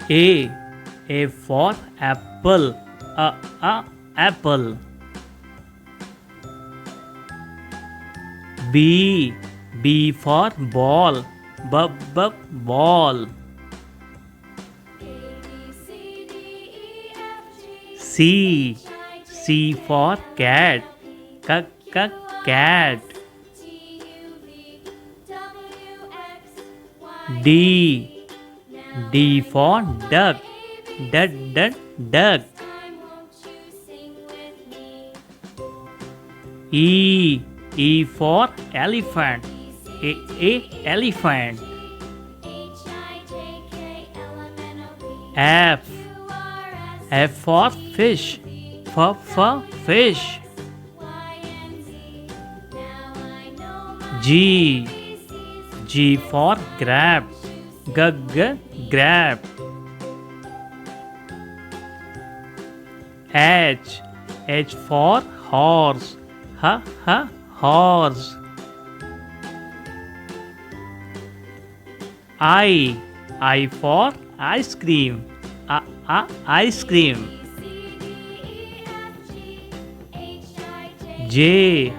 A. A for apple. Apple. B. B for ball. Ball. C. C for cat. Cat. D. D for duck. Duck. E. E for elephant. Elephant. F. F for fish. Fish. G. G for grab. Grab. H. H for horse. Horse. I for ice cream. Ice cream. J.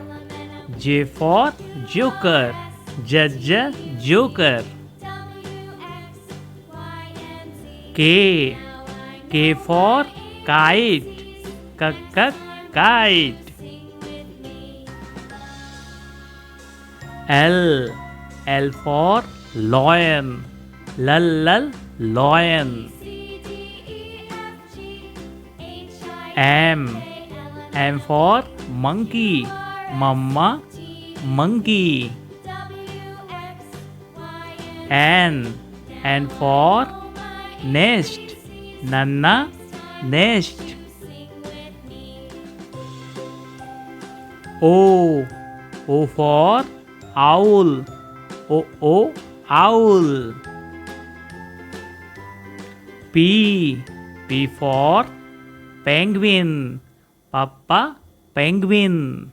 J for joker. Joker. K. K for kite. Kite. L. L for lion. Lion. M. M for monkey. Monkey. N. N for nest. Nest. O. O for owl. Owl. P. P for penguin. Penguin.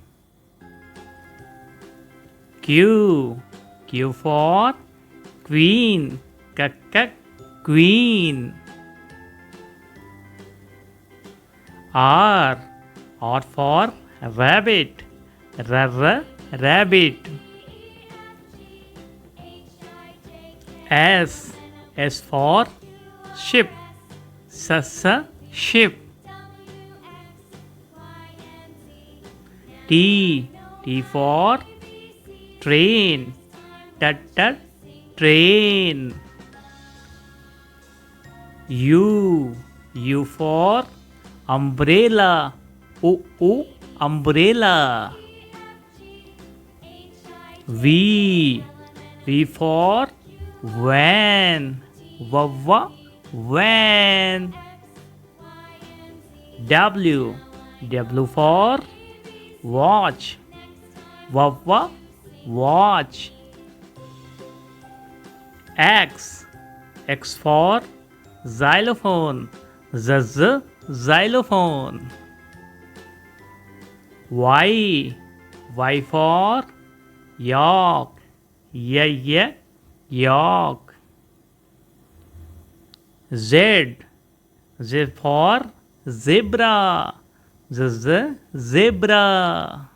Q. Q for queen. Queen. R. R for rabbit. Rabbit. S. S for ship. Ship. T. T for train. Train. U. U for umbrella. Umbrella. V. V for van. Van. W. W for watch. Watch. X. X for xylophone. Xylophone. Y. Y for yak. Yak. Z. Z for zebra. Zebra.